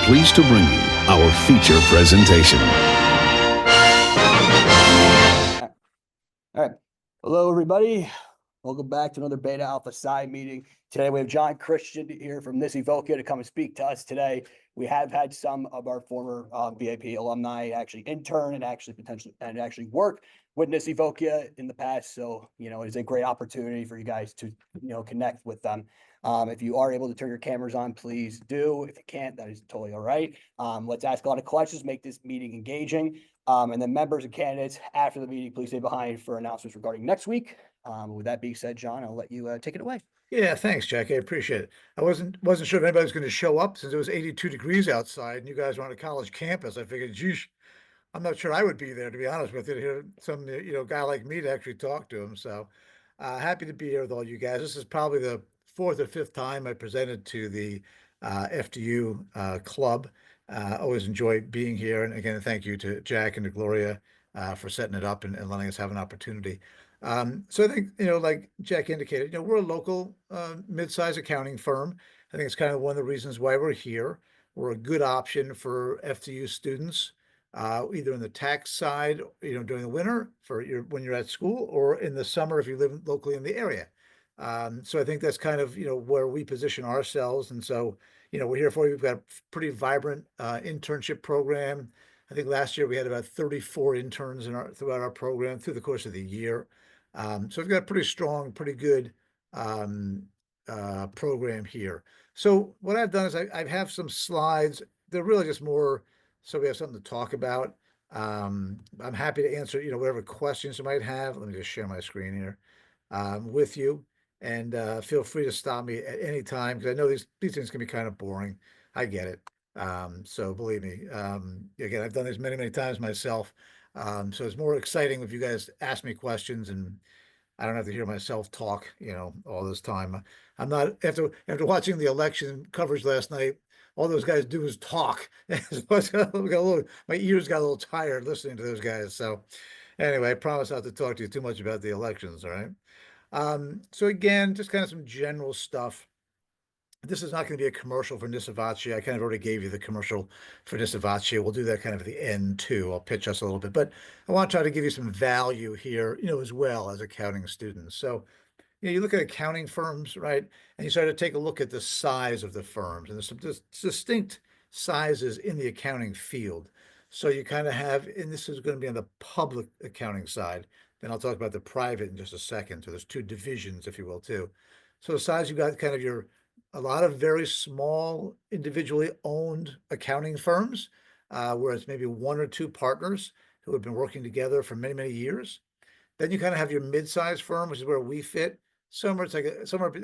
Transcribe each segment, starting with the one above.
pleased to bring you our feature presentation. All right. Hello, everybody. Welcome back to another Beta Alpha Psi meeting. Today we have John Christian here from Nisivoccia to come and speak to us today. We have had some of our former VIP alumni actually intern and actually work with Nisivoccia in the past. So, it's a great opportunity for you guys to, connect with them. If you are able to turn your cameras on, please do. If you can't, that is totally all right. Let's ask a lot of questions, make this meeting engaging. And then members and candidates after the meeting, please stay behind for announcements regarding next week. With that being said, John, I'll let you take it away. Yeah, thanks, Jack. I appreciate it. I wasn't sure if anybody was going to show up since it was 82 degrees outside and you guys were on a college campus. I figured, geez, I'm not sure I would be there, to be honest with you, to hear some guy like me to actually talk to him. So happy to be here with all you guys. This is probably the fourth or fifth time I presented to the FDU club. Always enjoy being here. And again, thank you to Jack and to Gloria for setting it up and letting us have an opportunity. So I think, like Jack indicated, we're a local mid-sized accounting firm. I think it's kind of one of the reasons why we're here. We're a good option for FDU students, either in the tax side, during the winter when you're at school, or in the summer if you live locally in the area. So I think that's kind of, where we position ourselves. And so, we're here for you. We've got a pretty vibrant internship program. I think last year we had about 34 interns throughout our program through the course of the year. So we've got a pretty strong, pretty good program here. So what I've done is I have some slides. They're really just more so we have something to talk about. I'm happy to answer, whatever questions you might have. Let me just share my screen here with you. And feel free to stop me at any time because I know these things can be kind of boring. I get it. So believe me, again, I've done this many, many times myself. So it's more exciting if you guys ask me questions and I don't have to hear myself talk, all this time. I'm not after watching the election coverage last night. All those guys do is talk. My ears got a little tired listening to those guys. So anyway, I promise not to talk to you too much about the elections. All right. So again, just kind of some general stuff. This is not going to be a commercial for Nisivoccia. I kind of already gave you the commercial for Nisivoccia. We'll do that kind of at the end too. I'll pitch us a little bit, but I want to try to give you some value here, as well as accounting students. So, you look at accounting firms, right? And you start to take a look at the size of the firms, and there's some distinct sizes in the accounting field. So you kind of have, and this is going to be on the public accounting side. Then I'll talk about the private in just a second. So there's two divisions, if you will, too. So the size, you've got kind of a lot of very small individually owned accounting firms, where it's maybe one or two partners who have been working together for many, many years. Then you kind of have your mid-sized firm, which is where we fit. Somewhere it's like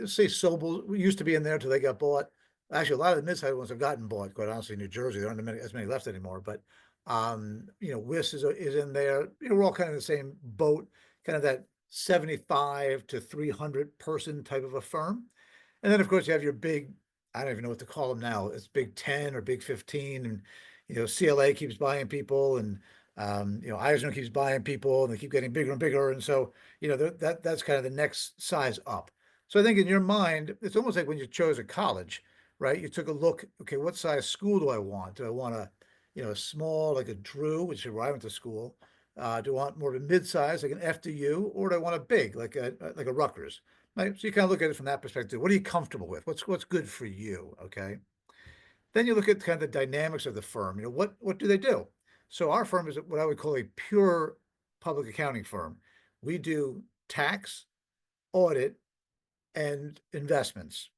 say Sobel used to be in there until they got bought. Actually, a lot of the mid-sized ones have gotten bought, quite honestly, in New Jersey. There aren't as many left anymore. But WIS is in there. We're all kind of in the same boat, kind of that 75 to 300 person type of a firm. And then, of course, you have your big, I don't even know what to call them now. It's Big 10 or Big 15. And, CLA keeps buying people and, Eisner keeps buying people and they keep getting bigger and bigger. And so, that's kind of the next size up. So I think in your mind, it's almost like when you chose a college, right? You took a look, okay, what size school do I want? Do I want a small, like a Drew, which is where I went to school? Do I want more of a mid-size, like an FDU, or do I want a big, like a Rutgers? Right? So you kind of look at it from that perspective. What are you comfortable with? What's good for you? Okay. Then you look at kind of the dynamics of the firm. What do they do? So our firm is what I would call a pure public accounting firm. We do tax, audit, and investments.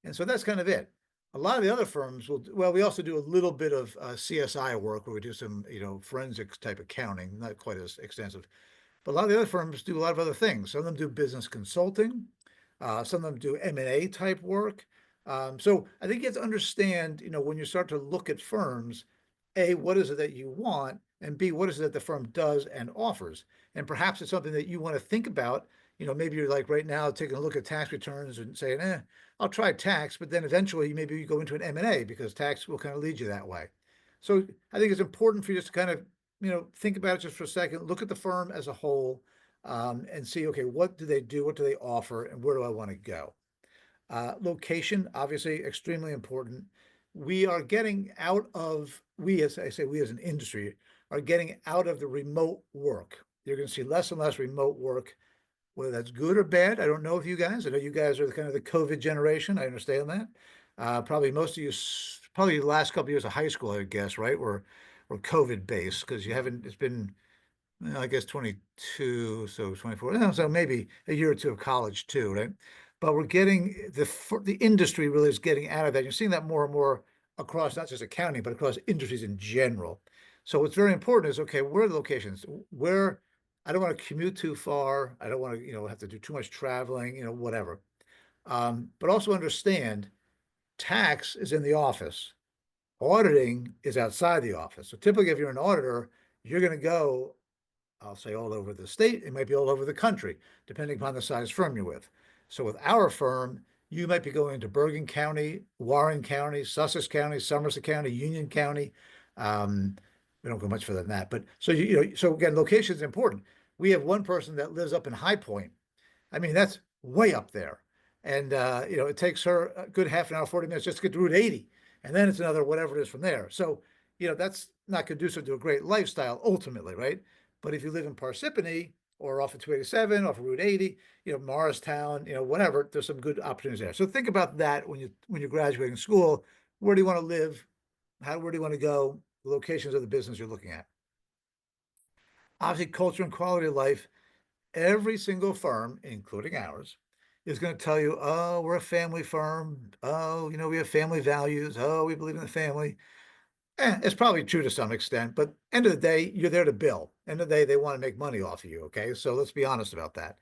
And so that's kind of it. A lot of the other firms we also do a little bit of CSI work where we do some, forensics type accounting, not quite as extensive. But a lot of the other firms do a lot of other things. Some of them do business consulting. Some of them do M&A type work. So I think you have to understand, when you start to look at firms, A, what is it that you want? And B, what is it that the firm does and offers? And perhaps it's something that you want to think about. Maybe you're like right now taking a look at tax returns and saying, I'll try tax, but then eventually maybe you go into an M&A because tax will kind of lead you that way. So I think it's important for you just to kind of think about it just for a second, look at the firm as a whole, and see, okay, what do they do? What do they offer? And where do I want to go? Location, obviously extremely important. we are getting out of, we as I say, we as an industry are getting out of the remote work. You're going to see less and less remote work, whether that's good or bad. I don't know if you guys, I know you guys are kind of the COVID generation. I understand that. Probably most of you, probably the last couple of years of high school, I would guess, right? Were COVID based because you haven't, it's been, well, I guess 22, so 24, so maybe a year or two of college too, right? But we're getting the industry really is getting out of that. You're seeing that more and more across not just accounting, but across industries in general. So what's very important is, okay, where are the locations? Where I don't want to commute too far. I don't want to, have to do too much traveling, whatever. But also understand tax is in the office. Auditing is outside the office. So typically, if you're an auditor, you're going to go, I'll say all over the state, it might be all over the country, depending upon the size firm you're with. So with our firm, you might be going to Bergen County, Warren County, Sussex County, Somerset County, Union County. We don't go much further than that. But so, so again, location is important. We have one person that lives up in High Point. I mean, that's way up there. And, it takes her a good half an hour, 40 minutes just to get to Route 80. And then it's another whatever it is from there. So, that's not conducive to a great lifestyle ultimately, right? But if you live in Parsippany or off of 287, off of Route 80, Morristown, whatever, there's some good opportunities there. So think about that when you're graduating school. Where do you want to live? Where do you want to go? The locations of the business you're looking at. Obviously, culture and quality of life. Every single firm, including ours, is going to tell you, oh, we're a family firm. Oh, we have family values. Oh, we believe in the family. It's probably true to some extent, but end of the day, you're there to bill. End of the day, they want to make money off of you. Okay. So let's be honest about that.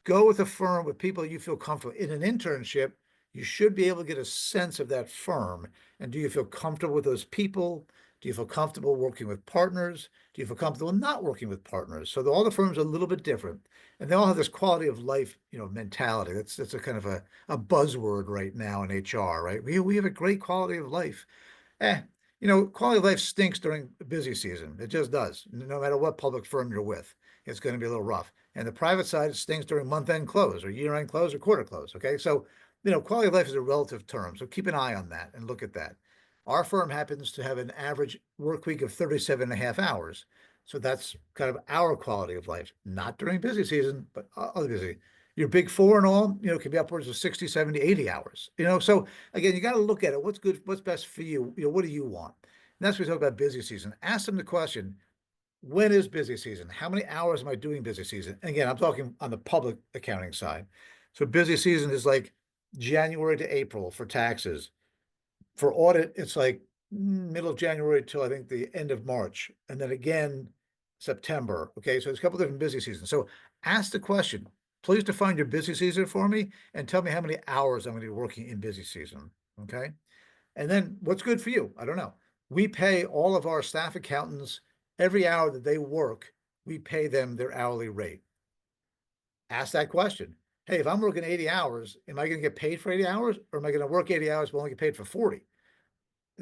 Go with a firm with people you feel comfortable in. An internship, you should be able to get a sense of that firm. And do you feel comfortable with those people? Do you feel comfortable working with partners? Do you feel comfortable not working with partners? So all the firms are a little bit different, and they all have this quality of life, mentality. That's a kind of a buzzword right now in HR, right? We have a great quality of life. Quality of life stinks during busy season. It just does. No matter what public firm you're with, it's going to be a little rough. And the private side, it stinks during month-end close or year-end close or quarter close. Okay. So, quality of life is a relative term. So keep an eye on that and look at that. Our firm happens to have an average work week of 37 and a half hours. So that's kind of our quality of life, not during busy season, but other busy. Your big four and all, can be upwards of 60, 70, 80 hours, so again, you got to look at it. What's good, what's best for you? What do you want? And that's what we talk about busy season. Ask them the question, when is busy season? How many hours am I doing busy season? And again, I'm talking on the public accounting side. So busy season is like January to April for taxes. For audit, it's like middle of January till I think the end of March. And then again, September. Okay. So there's a couple different busy seasons. So ask the question, please define your busy season for me and tell me how many hours I'm going to be working in busy season. Okay. And then what's good for you? I don't know. We pay all of our staff accountants every hour that they work, we pay them their hourly rate. Ask that question. Hey, if I'm working 80 hours, am I going to get paid for 80 hours or am I going to work 80 hours but only get paid for 40?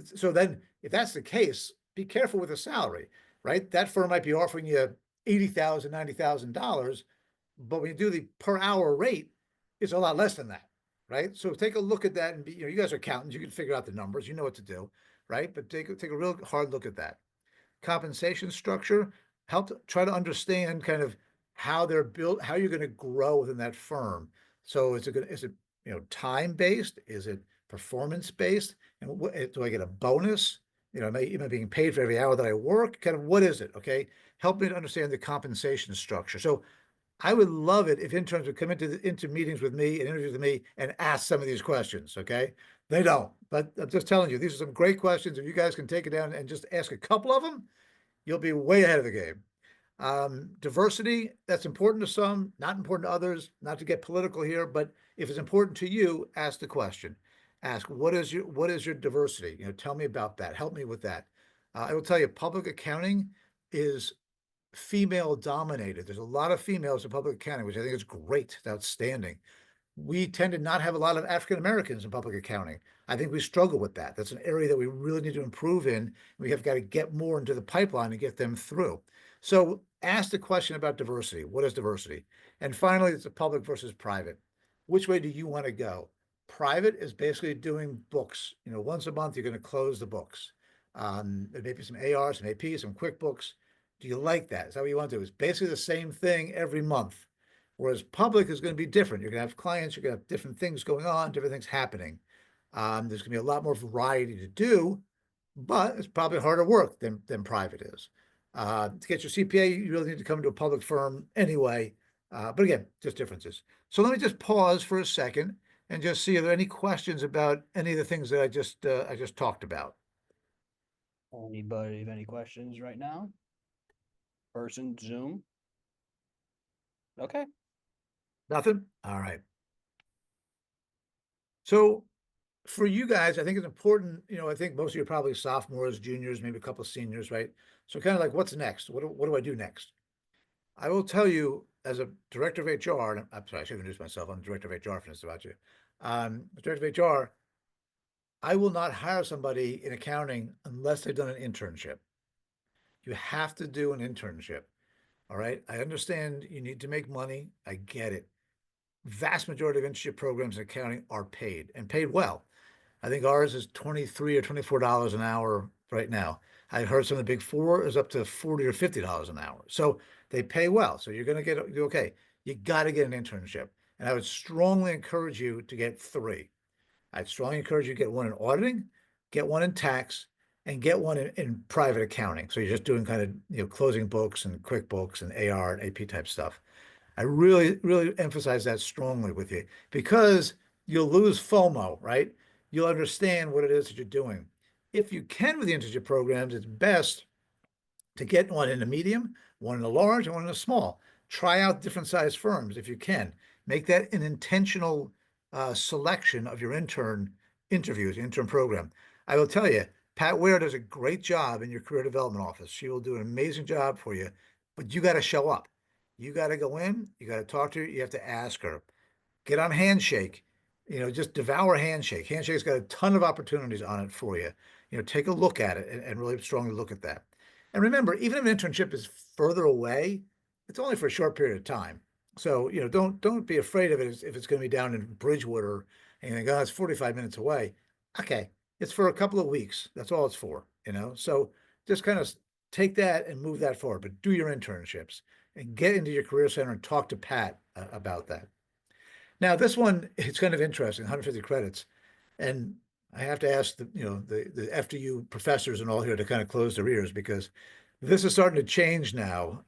So then if that's the case, be careful with the salary, right? That firm might be offering you $80,000, $90,000, but when you do the per hour rate, it's a lot less than that, right? So take a look at that and you guys are accountants, you can figure out the numbers, you know what to do, right? But take a real hard look at that. Compensation structure, try to understand kind of how they're built, how you're going to grow within that firm. So is it time based? Is it performance based? And do I get a bonus? Am I being paid for every hour that I work? Kind of what is it? Okay, help me to understand the compensation structure. So I would love it if interns would come into meetings with me and interviews with me and ask some of these questions. Okay, they don't, but I'm just telling you, these are some great questions. If you guys can take it down and just ask a couple of them, you'll be way ahead of the game. Diversity, that's important to some, not important to others, not to get political here, but if it's important to you, ask the question. Ask, what is your diversity? Tell me about that. Help me with that. I will tell you, public accounting is female dominated. There's a lot of females in public accounting, which I think is great. It's outstanding. We tend to not have a lot of African Americans in public accounting. I think we struggle with that. That's an area that we really need to improve in. We have got to get more into the pipeline and get them through. So ask the question about diversity. What is diversity? And finally, it's a public versus private. Which way do you want to go? Private is basically doing books. Once a month, you're going to close the books. There may be some AR, some AP, some QuickBooks. Do you like that? Is that what you want to do? It's basically the same thing every month. Whereas public is going to be different. You're going to have clients, you're going to have different things going on, different things happening. There's going to be a lot more variety to do, but it's probably harder work than private is. To get your CPA, you really need to come to a public firm anyway. But again, just differences. So let me just pause for a second and just see, are there any questions about any of the things that I just talked about? Anybody have any questions right now? Person, Zoom? Okay. Nothing? All right. So for you guys, I think it's important, I think most of you are probably sophomores, juniors, maybe a couple of seniors, right? So kind of like, what's next? What do I do next? I will tell you, as a director of HR, and I'm sorry, I should introduce myself. I'm the director of HR for Nisivoccia. As director of HR, I will not hire somebody in accounting unless they've done an internship. You have to do an internship. All right. I understand you need to make money. I get it. Vast majority of internship programs in accounting are paid and paid well. I think ours is $23 or $24 an hour right now. I heard some of the big four is up to $40 or $50 an hour. So they pay well. So you're going to do okay. You got to get an internship. And I would strongly encourage you to get 3. I'd strongly encourage you to get one in auditing, get one in tax, and get one in private accounting. So you're just doing kind of, closing books and QuickBooks and AR and AP type stuff. I really, really emphasize that strongly with you because you'll lose FOMO, right? You'll understand what it is that you're doing. If you can with the internship programs, it's best to get one in a medium, one in a large, and one in a small. Try out different size firms if you can. Make that an intentional selection of your intern interviews, intern program. I will tell you, Pat Ware does a great job in your career development office. She will do an amazing job for you, but you got to show up. You got to go in, you got to talk to her, you have to ask her. Get on Handshake. Just devour Handshake. Handshake's got a ton of opportunities on it for you. Take a look at it and really strongly look at that. And remember, even if an internship is further away, it's only for a short period of time. So, don't be afraid of it if it's going to be down in Bridgewood or anything. Oh, it's 45 minutes away. Okay. It's for a couple of weeks. That's all it's for, So just kind of take that and move that forward, but do your internships and get into your career center and talk to Pat about that. Now, this one, it's kind of interesting, 150 credits. And I have to ask the FDU professors and all here to kind of close their ears because this is starting to change now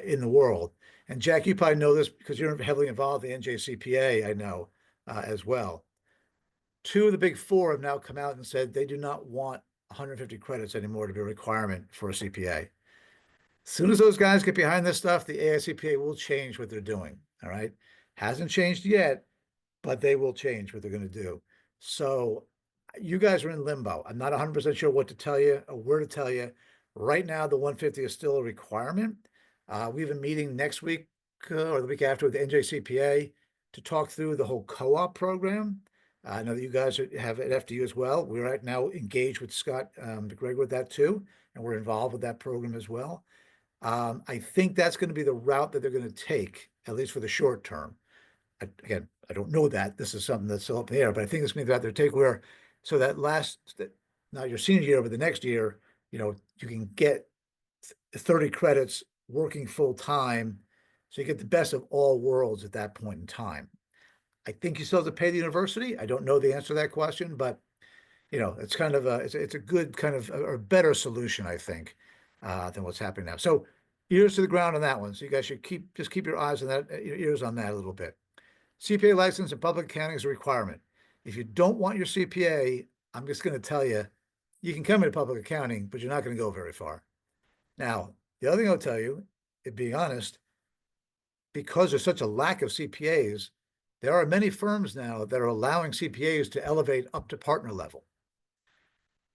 in the world. And Jack, you probably know this because you're heavily involved in the NJCPA, I know, as well. 2 of the big 4 have now come out and said they do not want 150 credits anymore to be a requirement for a CPA. As soon as those guys get behind this stuff, the AICPA will change what they're doing. All right. Hasn't changed yet, but they will change what they're going to do. So you guys are in limbo. I'm not 100% sure what to tell you or where to tell you. Right now, the 150 is still a requirement. We have a meeting next week or the week after with the NJCPA to talk through the whole co-op program. I know that you guys have at FDU as well. We're right now engaged with Scott McGregor with that too, and we're involved with that program as well. I think that's going to be the route that they're going to take, at least for the short term. Again, I don't know that. This is something that's still up in the air, but I think it's going to be out there take where, so that not your senior year, but the next year, you can get 30 credits working full time. So you get the best of all worlds at that point in time. I think you still have to pay the university. I don't know the answer to that question, but it's kind of it's a good kind of a better solution, I think, than what's happening now. So ears to the ground on that one. So you guys should just keep your eyes on that, your ears on that a little bit. CPA license and public accounting is a requirement. If you don't want your CPA, I'm just going to tell you, you can come into public accounting, but you're not going to go very far. Now, the other thing I'll tell you, being honest, because there's such a lack of CPAs, there are many firms now that are allowing CPAs to elevate up to partner level.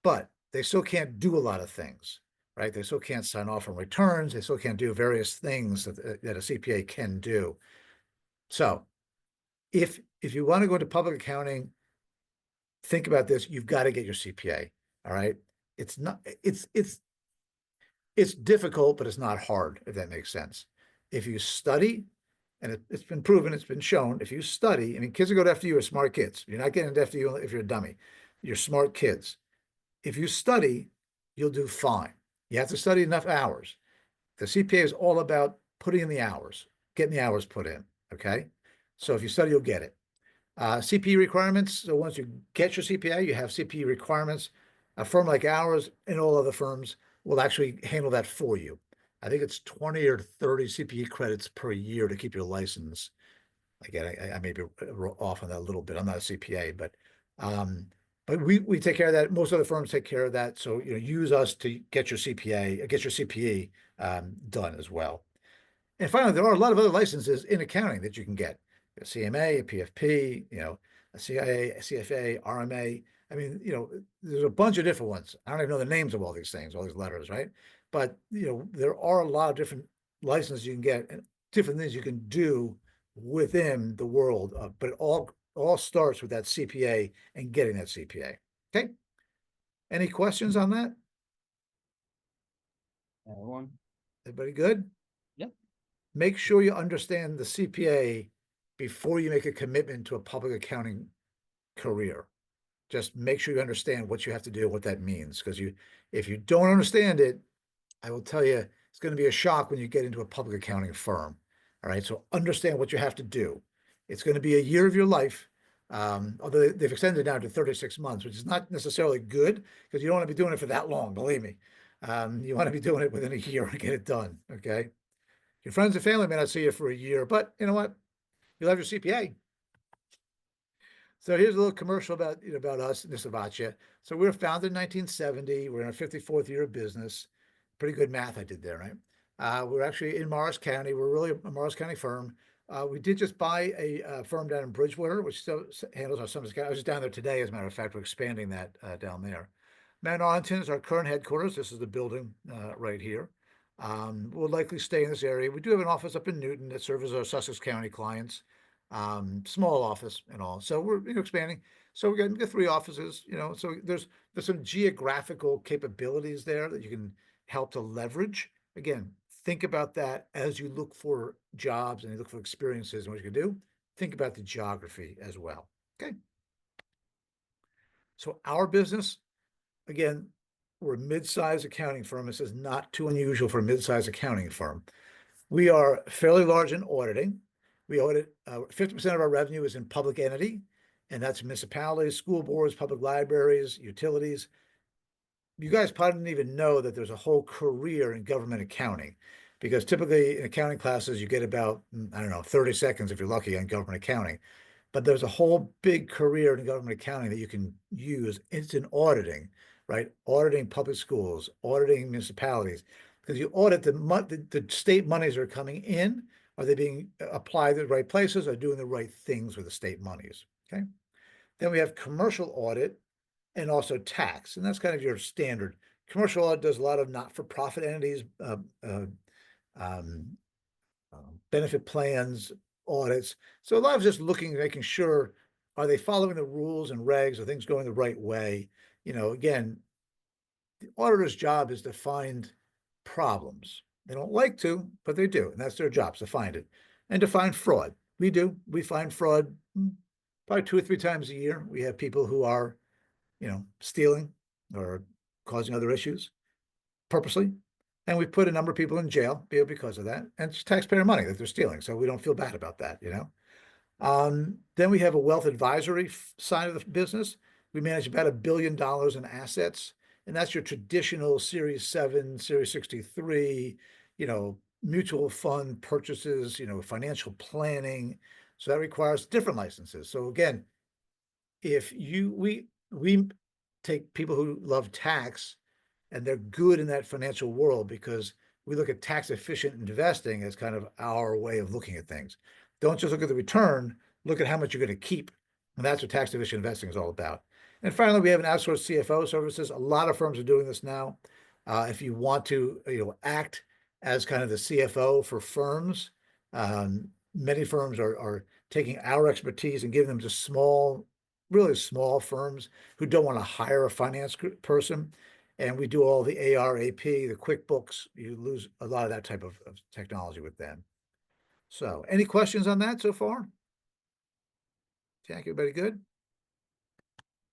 But they still can't do a lot of things, right? They still can't sign off on returns. They still can't do various things that a CPA can do. So if you want to go into public accounting, think about this. You've got to get your CPA. All right. It's difficult, but it's not hard, if that makes sense. If you study and it's been proven, it's been shown, if you study, I mean, kids that go to FDU are smart kids. You're not getting into FDU if you're a dummy. You're smart kids. If you study, you'll do fine. You have to study enough hours. The CPA is all about putting in the hours, getting the hours put in, okay? So if you study, you'll get it. CPE requirements, so once you get your CPA, you have CPE requirements. A firm like ours and all other firms will actually handle that for you. I think it's 20 or 30 CPE credits per year to keep your license. Again, I may be off on that a little bit. I'm not a CPA, but we take care of that. Most other firms take care of that. So use us to get your CPA, get your CPE done as well. And finally, there are a lot of other licenses in accounting that you can get. A CMA, a PFP, a CIA, a CFA, RMA. I mean, there's a bunch of different ones. I don't even know the names of all these things, all these letters, right? But, there are a lot of different licenses you can get and different things you can do within the world. But it all starts with that CPA and getting that CPA. Okay. Any questions on that? Everyone? Everybody good? Yep. Make sure you understand the CPA before you make a commitment to a public accounting career. Just make sure you understand what you have to do, what that means. Because if you don't understand it, I will tell you, it's going to be a shock when you get into a public accounting firm. All right. So understand what you have to do. It's going to be a year of your life. Although they've extended now to 36 months, which is not necessarily good because you don't want to be doing it for that long, believe me. You want to be doing it within a year and get it done. Okay. Your friends and family may not see you for a year, but you know what? You'll have your CPA. So here's a little commercial about us, Nisivoccia. So we were founded in 1970. We're in our 54th year of business. Pretty good math I did there, right? We're actually in Morris County. We're really a Morris County firm. We did just buy a firm down in Bridgewater, which still handles our Summers County. I was just down there today, as a matter of fact. We're expanding that down there. Mount Arlington is our current headquarters. This is the building right here. We'll likely stay in this area. We do have an office up in Newton that serves our Sussex County clients. Small office and all. So we're expanding. So we got 3 offices, so there's some geographical capabilities there that you can help to leverage. Again, think about that as you look for jobs and you look for experiences and what you can do. Think about the geography as well. Okay. So our business, again, we're a mid-sized accounting firm. This is not too unusual for a mid-sized accounting firm. We are fairly large in auditing. We audit 50% of our revenue is in public entity, and that's municipalities, school boards, public libraries, utilities. You guys probably didn't even know that there's a whole career in government accounting, because typically in accounting classes, you get about, 30 seconds if you're lucky on government accounting. But there's a whole big career in government accounting that you can use. It's in auditing, right? Auditing public schools, auditing municipalities, because you audit the state monies that are coming in. Are they being applied to the right places? Are doing the right things with the state monies? Okay. Then we have commercial audit and also tax, and that's kind of your standard. Commercial audit does a lot of not-for-profit entities, benefit plans, audits. So a lot of just making sure, are they following the rules and regs? Are things going the right way? Again, the auditor's job is to find problems. They don't like to, but they do. And that's their job, to find it and to find fraud. We do. We find fraud probably 2 or 3 times a year. We have people who are, stealing or causing other issues purposely. And we put a number of people in jail because of that. And it's taxpayer money that they're stealing. So we don't feel bad about that, Then we have a wealth advisory side of the business. We manage about $1 billion in assets. And that's your traditional Series 7, Series 63, mutual fund purchases, financial planning. So that requires different licenses. So again, if we take people who love tax and they're good in that financial world, because we look at tax efficient investing as kind of our way of looking at things. Don't just look at the return, look at how much you're going to keep. And that's what tax efficient investing is all about. And finally, we have an outsourced CFO services. A lot of firms are doing this now. If you want to, act as kind of the CFO for firms, many firms are taking our expertise and giving them to really small firms who don't want to hire a finance person. And we do all the AR, AP, the QuickBooks. You lose a lot of that type of technology with them. So any questions on that so far? Jack, everybody good?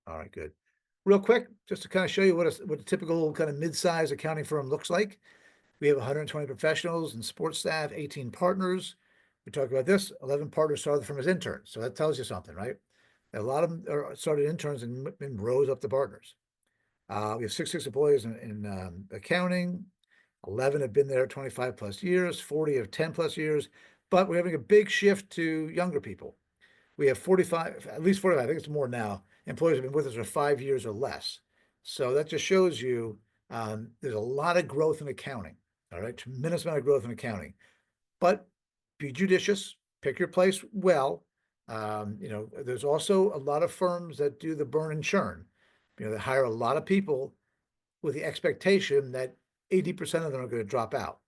All right, good. Real quick, just to kind of show you what a typical kind of mid-size accounting firm looks like. We have 120 professionals and support staff, 18 partners. We talked about this, 11 partners started the firm as interns. So that tells you something, right? A lot of them are started interns and rose up to partners. We have 66 employees in accounting. 11 have been there 25 plus years, 40 have 10 plus years, but we're having a big shift to younger people. We have 45, at least 45, I think it's more now, employees have been with us for 5 years or less. So that just shows you there's a lot of growth in accounting, all right? Tremendous amount of growth in accounting. But be judicious, pick your place well. There's also a lot of firms that do the burn and churn. They hire a lot of people with the expectation that 80% of them are going to drop out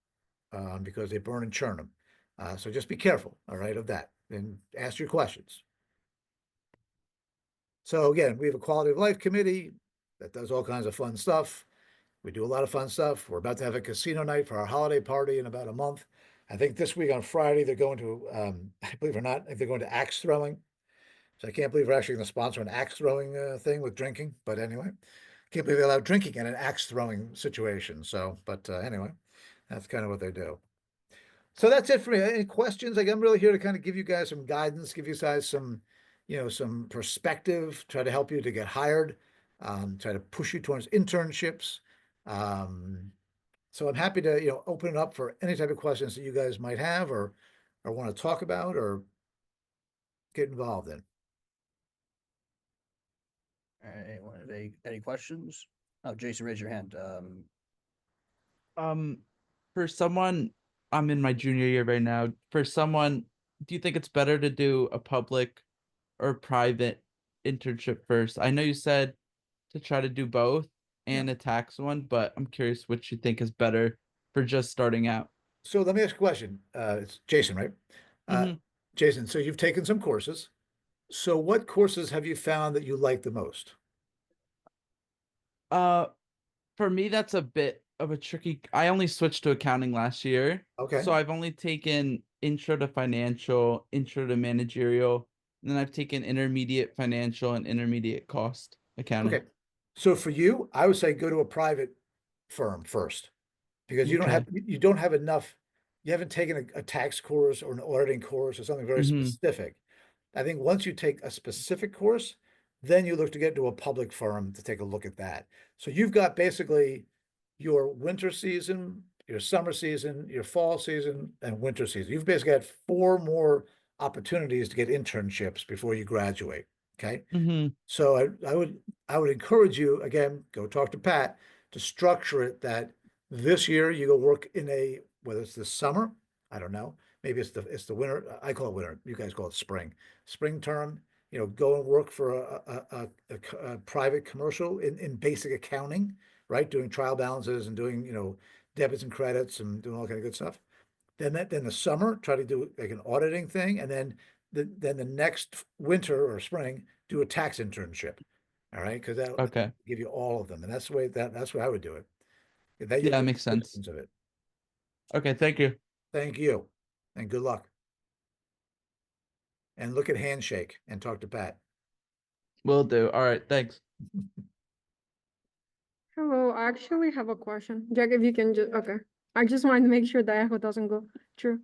because they burn and churn them. So just be careful, all right, of that, and ask your questions. So again, we have a quality of life committee that does all kinds of fun stuff. We do a lot of fun stuff. We're about to have a casino night for our holiday party in about a month. I think this week on Friday, they're going to, believe it or not, I think they're going to axe throwing. So I can't believe we're actually going to sponsor an axe throwing thing with drinking. But anyway, can't believe they allow drinking in an axe throwing situation. So, but anyway, that's kind of what they do. So that's it for me. Any questions? Like, I'm really here to kind of give you guys some guidance, give you guys some, some perspective, try to help you to get hired, try to push you towards internships. So I'm happy to, open it up for any type of questions that you guys might have or want to talk about or get involved in. All right, anyone, any questions? Oh, Jason, raise your hand. For someone, I'm in my junior year right now. For someone, do you think it's better to do a public or private internship first? I know you said to try to do both and a tax one, but I'm curious which you think is better for just starting out. So let me ask a question. It's Jason, right? Mhm. Jason, so you've taken some courses. So what courses have you found that you like the most? For me, that's a bit of a tricky. I only switched to accounting last year, Okay. so I've only taken intro to financial, intro to managerial, and then I've taken intermediate financial and intermediate cost accounting. Okay. So for you, I would say go to a private firm first because you don't have enough. You haven't taken a tax course or an auditing course or something very specific. I think once you take a specific course, then you look to get to a public firm to take a look at that. So you've got basically your winter season, your summer season, your fall season, and winter season. You've basically got 4 more opportunities to get internships before you graduate. Okay. So I would encourage you, again, go talk to Pat to structure it that this year you go work in whether it's the summer, I don't know, maybe it's the winter. I call it winter. You guys call it spring term. Go and work for a private commercial in basic accounting, right? Doing trial balances and doing, debits and credits and doing all kind of good stuff. Then the summer, try to do like an auditing thing. And then the next winter or spring, do a tax internship. All right. Cause that'll give you all of them. And that's the way that's what I would do it. Yeah, that makes sense. Of it. Okay. Thank you. Thank you. And good luck. And look at Handshake and talk to Pat. Will do. All right. Thanks. Hello, I actually have a question. Jack, if you can just, okay. I just wanted to make sure the echo doesn't go through.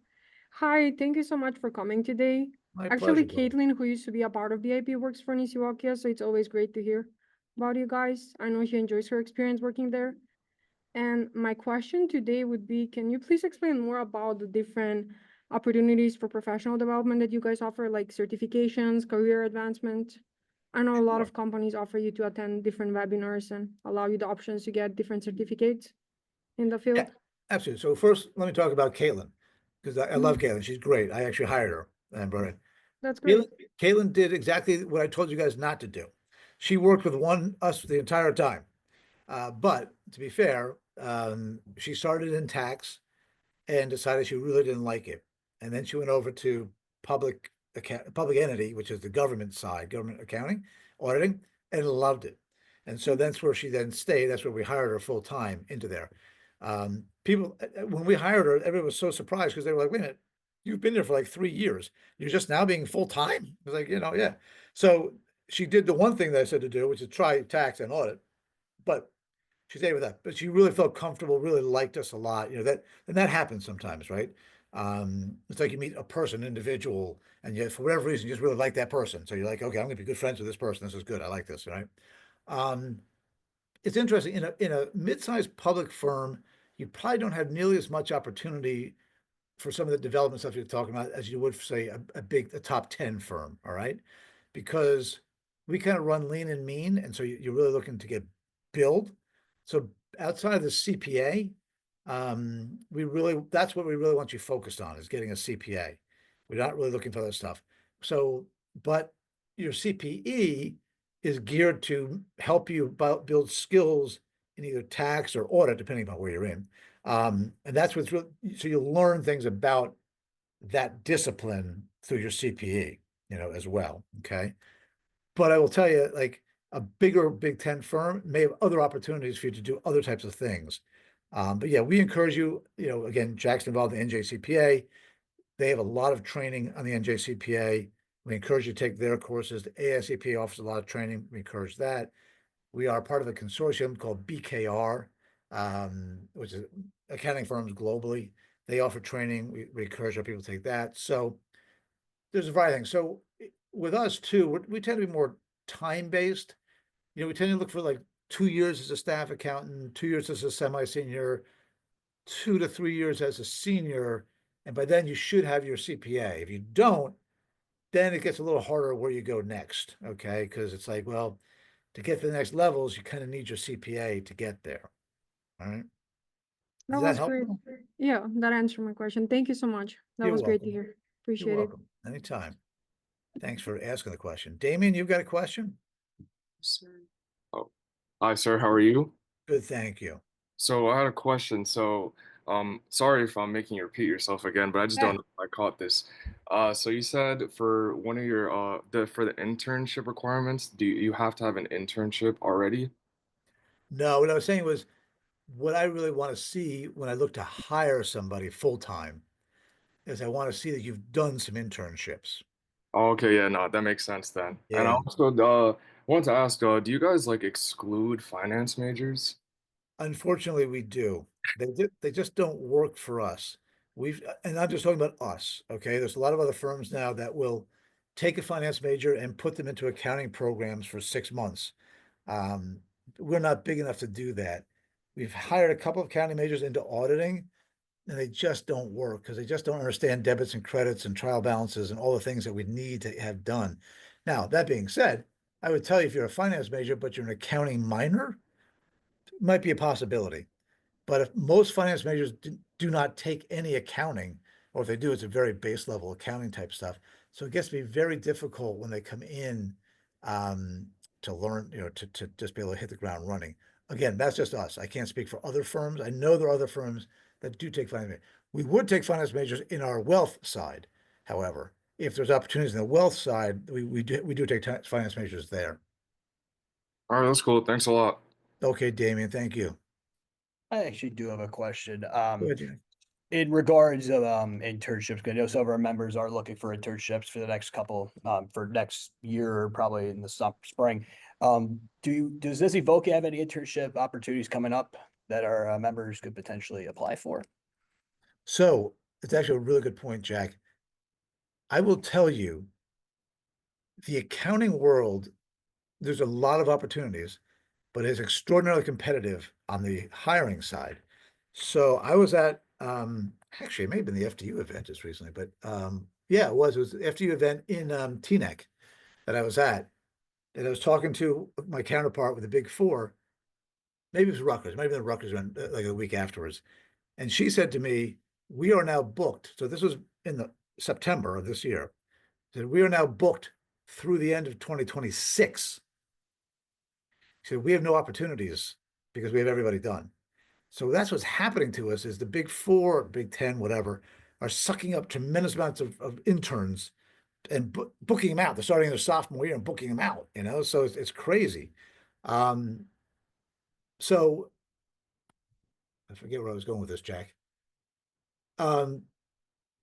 Hi, thank you so much for coming today. My Actually, pleasure, brother. Caitlin, who used to be a part of the IP, works for Nisivoccia, so it's always great to hear about you guys. I know she enjoys her experience working there. And my question today would be, can you please explain more about the different opportunities for professional development that you guys offer, like certifications, career advancement? I know a lot of companies offer you to attend different webinars and allow you the options to get different certificates in the field. Yeah, absolutely. So first, let me talk about Caitlin, because I love Caitlin. She's great. I actually hired her and brought her in. That's great. Caitlin did exactly what I told you guys not to do. She worked with us the entire time. But to be fair, she started in tax and decided she really didn't like it. And then she went over to public entity, which is the government side, government accounting, auditing, and loved it. And so that's where she then stayed. That's where we hired her full time into there. People, when we hired her, everyone was so surprised because they were like, wait a minute, you've been there for like 3 years. You're just now being full-time. I was like, yeah. So she did the one thing that I said to do, which is try tax and audit, but she stayed with that. But she really felt comfortable, really liked us a lot. And that happens sometimes, right? It's like you meet a person, individual, and you, for whatever reason, you just really like that person. So you're like, okay, I'm gonna be good friends with this person. This is good. I like this, right? Um, it's interesting in a mid-sized public firm, you probably don't have nearly as much opportunity for some of the development stuff you're talking about as you would for, say, a top 10 firm, all right? Because we kind of run lean and mean, and so you're really looking to get billed. So outside of the CPA, that's what we really want you focused on, is getting a CPA. We're not really looking for other stuff. So, but your CPE is geared to help you build skills in either tax or audit, depending upon where you're in. And that's what's really, so you'll learn things about that discipline through your CPE, as well. Okay. But I will tell you, like, a bigger Big Ten firm may have other opportunities for you to do other types of things. But yeah, we encourage you, again, Jack's involved in NJCPA. They have a lot of training on the NJCPA. We encourage you to take their courses. The AICPA offers a lot of training. We encourage that. We are part of a consortium called BKR, which is accounting firms globally. They offer training. We encourage our people to take that. So there's a variety of things. So with us too, we tend to be more time-based. We tend to look for like 2 years as a staff accountant, 2 years as a semi-senior, 2 to 3 years as a senior. And by then you should have your CPA. If you don't, then it gets a little harder where you go next. Okay. Because it's like, well, to get to the next levels, you kind of need your CPA to get there. All right. That Does that was help? great. Yeah, that answered my question. Thank you so much. That You're was great to welcome. hear. You're Appreciate it. welcome. Anytime. Thanks for asking the question. Damien, you've got a question? Oh, hi, sir. How are you? Good, thank you. So I had a question. So, sorry if I'm making you repeat yourself again, but I just don't know if I caught this. So you said for one of your for the internship requirements, do you have to have an internship already? No, what I was saying was what I really want to see when I look to hire somebody full-time is I want to see that you've done some internships. Oh, okay, yeah, no, that makes sense then. And I Yeah. also wanted to ask, do you guys like exclude finance majors? Unfortunately, we do. They just don't work for us. And I'm just talking about us, okay? There's a lot of other firms now that will take a finance major and put them into accounting programs for 6 months. Um, we're not big enough to do that. We've hired a couple of accounting majors into auditing, and they just don't work because they just don't understand debits and credits and trial balances and all the things that we need to have done. Now, that being said, I would tell you if you're a finance major, but you're an accounting minor, it might be a possibility. But if most finance majors do not take any accounting, or if they do, it's a very base level accounting type stuff. So it gets to be very difficult when they come in to learn, to just be able to hit the ground running. Again, that's just us. I can't speak for other firms. I know there are other firms that do take finance majors. We would take finance majors in our wealth side. However, if there's opportunities in the wealth side, we do take finance majors there. All right, that's cool. Thanks a lot. Okay, Damien, thank you. I actually do have a question. Go ahead, Jack. In regards of internships, 'cause I know some of our members are looking for internships for the next couple, for next year, probably in the spring. Does Nisivoccia have any internship opportunities coming up that our members could potentially apply for? So it's actually a really good point, Jack. I will tell you, the accounting world, there's a lot of opportunities, but it's extraordinarily competitive on the hiring side. So I was at, actually, it may have been the FDU event just recently, but yeah, it was the FDU event in TNEC that I was at. And I was talking to my counterpart with the Big Four. Maybe it was Rutgers, maybe the Rutgers event like a week afterwards. And she said to me, we are now booked. So this was in the September of this year. Said, we are now booked through the end of 2026. She said, we have no opportunities because we have everybody done. So that's what's happening to us is the Big Four, Big Ten, whatever, are sucking up tremendous amounts of interns and booking them out. They're starting their sophomore year and booking them out, so it's crazy. So I forget where I was going with this, Jack.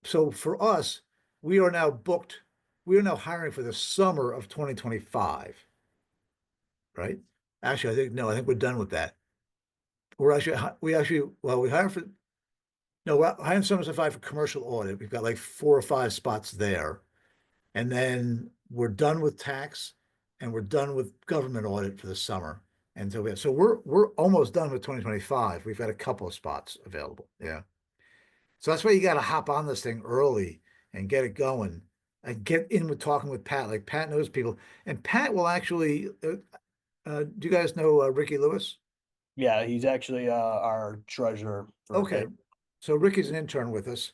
so for us, we are now booked. We are now hiring for the summer of 2025, right? Actually, I think we're done with that. We hire for, no, we're hiring summer 5 for commercial audit. We've got like 4 or 5 spots there. And then we're done with tax and we're done with government audit for the summer. And so we're almost done with 2025. We've got a couple of spots available. Yeah. So that's why you got to hop on this thing early and get it going and get in with talking with Pat. Like Pat knows people, and Pat will actually. Do you guys know Ricky Lewis? Yeah, he's actually our treasurer. Okay, so Ricky's an intern with us.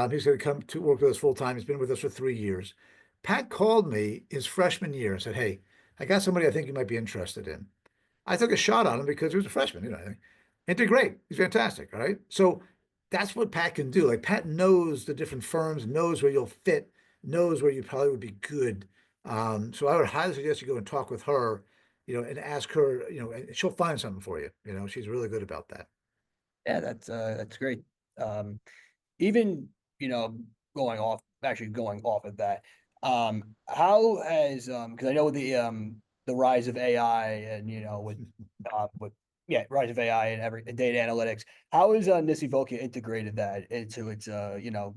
He's going to come to work with us full time. He's been with us for 3 years. Pat called me his freshman year and said, "Hey, I got somebody I think you might be interested in." I took a shot on him because he was a freshman, and did great. He's fantastic, all right? So that's what Pat can do. Like Pat knows the different firms, knows where you'll fit, knows where you probably would be good. So I would highly suggest you go and talk with her, and ask her, and she'll find something for you. She's really good about that. Yeah, that's great. Even, going off of that, how has because I know with the rise of AI and with rise of AI and data analytics, how has Nisivoccia integrated that into its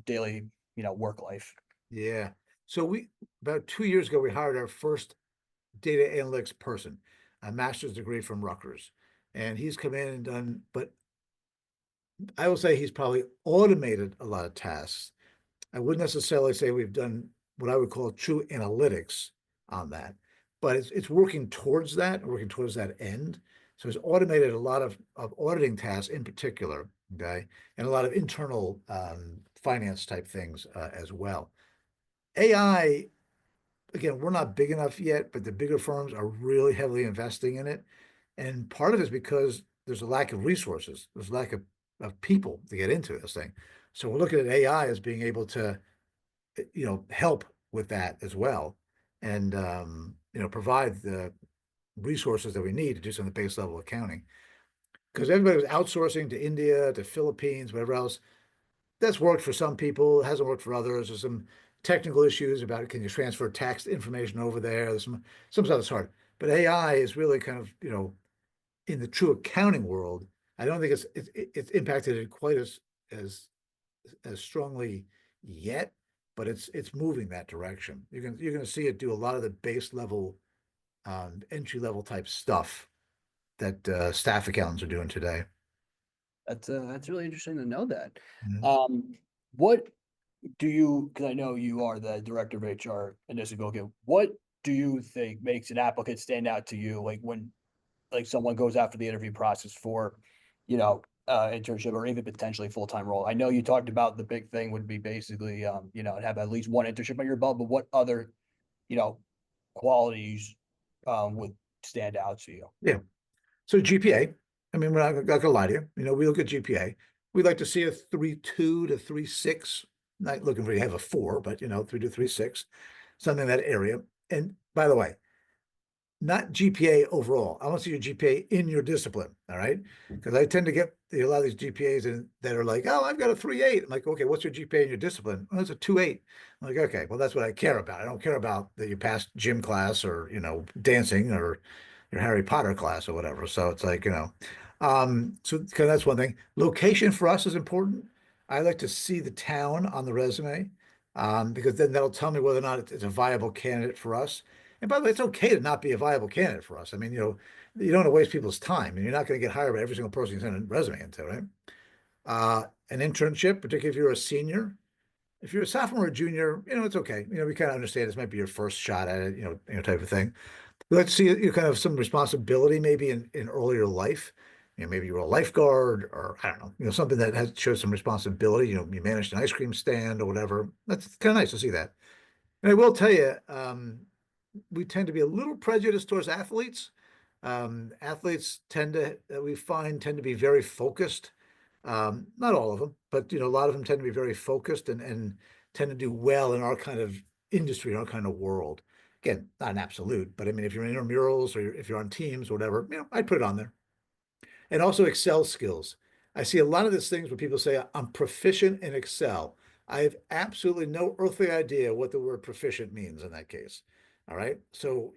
daily work life? Yeah. So about 2 years ago, we hired our first data analytics person, a master's degree from Rutgers. And he's come in and done, but I will say he's probably automated a lot of tasks. I wouldn't necessarily say we've done what I would call true analytics on that, but it's working towards that, working towards that end. So it's automated a lot of auditing tasks in particular, okay, and a lot of internal finance type things as well. AI, again, we're not big enough yet, but the bigger firms are really heavily investing in it. And part of it is because there's a lack of resources, there's a lack of people to get into this thing. So we're looking at AI as being able to, help with that as well, and provide the resources that we need to do some of the base level accounting. Because everybody was outsourcing to India, to Philippines, whatever else. That's worked for some people, it hasn't worked for others. There's some technical issues about can you transfer tax information over there. There's some stuff that's hard. But AI is really kind of, in the true accounting world, I don't think it's impacted it quite as strongly yet, but it's moving that direction. You're going to see it do a lot of the base level, entry level type stuff that staff accountants are doing today. That's really interesting to know that. Mhm. What do you, because I know you are the director of HR in Nisivoccia, what do you think makes an applicant stand out to you? Like when someone goes after the interview process for, internship or even potentially full-time role. I know you talked about the big thing would be basically, have at least one internship on your belt, but what other, qualities, would stand out to you? Yeah. So GPA, I mean, we're not gonna lie to you. We look at GPA. We'd like to see a 3.2 to 3.6. Not looking for you to have a 4, but 3 to 3.6, something in that area. And by the way, not GPA overall. I want to see your GPA in your discipline. All right. Because I tend to get a lot of these GPAs that are like, oh, I've got a 3.8. I'm like, okay, what's your GPA in your discipline? Oh, it's a 2.8. I'm like, okay, well, that's what I care about. I don't care about that you passed gym class or, dancing or your Harry Potter class or whatever. So it's like, so that's one thing. Location for us is important. I like to see the town on the resume, because then that'll tell me whether or not it's a viable candidate for us. And by the way, it's okay to not be a viable candidate for us. I mean, you don't want to waste people's time, and you're not going to get hired by every single person you send a resume into, right? An internship, particularly if you're a senior. If you're a sophomore or junior, it's okay. We kind of understand this might be your first shot at it, type of thing. Let's see kind of some responsibility maybe in earlier life. Maybe you were a lifeguard or I don't know, something that shows some responsibility. You managed an ice cream stand or whatever. That's kind of nice to see that. And I will tell you, we tend to be a little prejudiced towards athletes. Athletes we find tend to be very focused. Not all of them, but a lot of them tend to be very focused and tend to do well in our kind of industry, our kind of world. Again, not an absolute, but I mean, if you're in intramurals or if you're on teams or whatever, I'd put it on there. And also Excel skills. I see a lot of these things where people say, I'm proficient in Excel. I have absolutely no earthly idea what the word proficient means in that case. All right. So,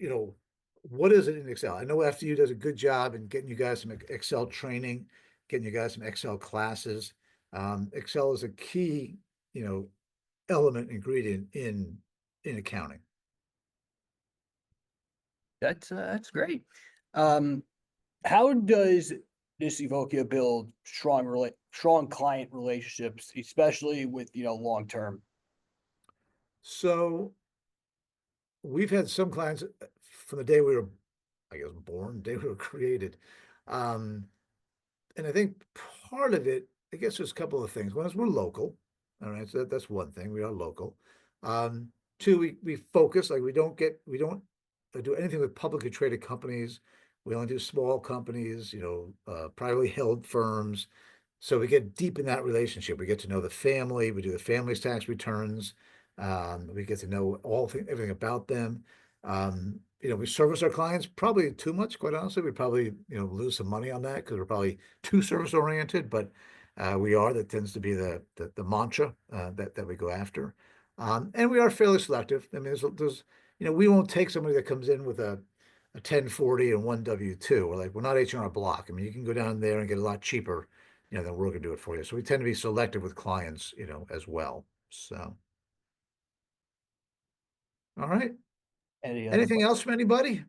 what is it in Excel? I know FDU does a good job in getting you guys some Excel training, getting you guys some Excel classes. Excel is a key, element ingredient in accounting. That's great. How does Nisivoccia build strong client relationships, especially with, long term? So we've had some clients from the day we were, I guess, born, the day we were created. Um, and I think part of it, I guess there's a couple of things. One is we're local. All right. So that's one thing. We are local. Two, we focus, like we don't do anything with publicly traded companies. We only do small companies, privately held firms. So we get deep in that relationship. We get to know the family. We do the family's tax returns. We get to know everything about them. We service our clients probably too much, quite honestly. We probably, lose some money on that because we're probably too service oriented, but that tends to be the mantra that we go after. And we are fairly selective. I mean, there's we won't take somebody that comes in with a 1040 and one W-2. We're not H&R Block. I mean, you can go down there and get a lot cheaper, then we're going to do it for you. So we tend to be selective with clients, as well. So, all right. Anything else from anybody?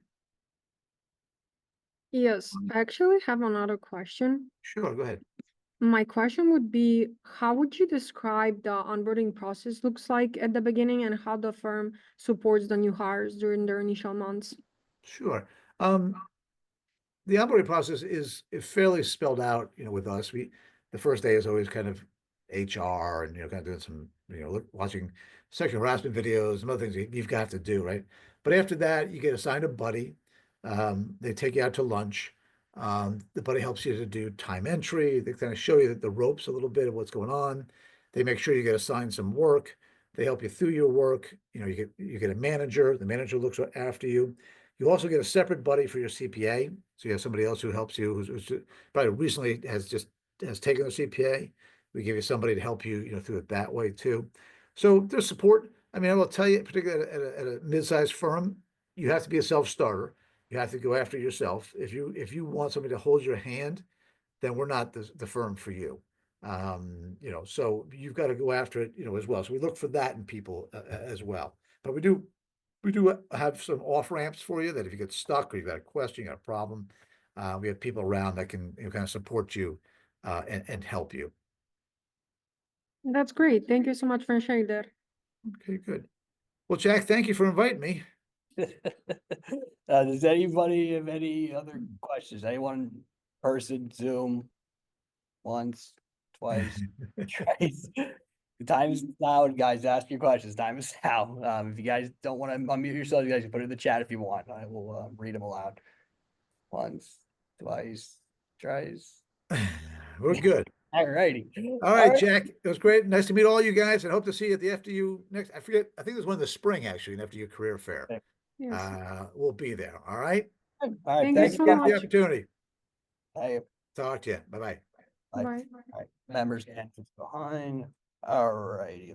Yes, I actually have another question. Sure, go ahead. My question would be, how would you describe the onboarding process looks like at the beginning and how the firm supports the new hires during their initial months? Sure. The onboarding process is fairly spelled out, with us. The first day is always kind of HR and, kind of doing some, watching sexual harassment videos, some other things you've got to do, right? But after that, you get assigned a buddy. They take you out to lunch. The buddy helps you to do time entry. They kind of show you the ropes a little bit of what's going on. They make sure you get assigned some work. They help you through your work. You get a manager. The manager looks after you. You also get a separate buddy for your CPA. So you have somebody else who helps you, who's probably recently has taken the CPA. We give you somebody to help you, through it that way too. So there's support. I mean, I will tell you, particularly at a mid-sized firm, you have to be a self-starter. You have to go after yourself. If you want somebody to hold your hand, then we're not the firm for you. So you've got to go after it, as well. So we look for that in people as well. But we do have some off ramps for you that if you get stuck or you've got a question, you got a problem, we have people around that can kind of support you and help you. That's great. Thank you so much for sharing that. Okay, good. Well, Jack, thank you for inviting me. Does anybody have any other questions? Anyone, person, Zoom, once, twice, thrice? The time is now, guys. Ask your questions. Time is now. If you guys don't want to unmute yourselves, you guys can put it in the chat if you want. I will read them aloud. Once, twice, thrice. We're good. All righty. All right, Jack. It was great. Nice to meet all you guys, and hope to see you at the FDU next. I think there's one in the spring actually, an FDU career fair. Yes. We'll be there. All right. All right. Thank you Thanks so again For for the much. opportunity. Hey, Talk to you. Bye-bye. bye. Bye. All right. Members can behind. All righty.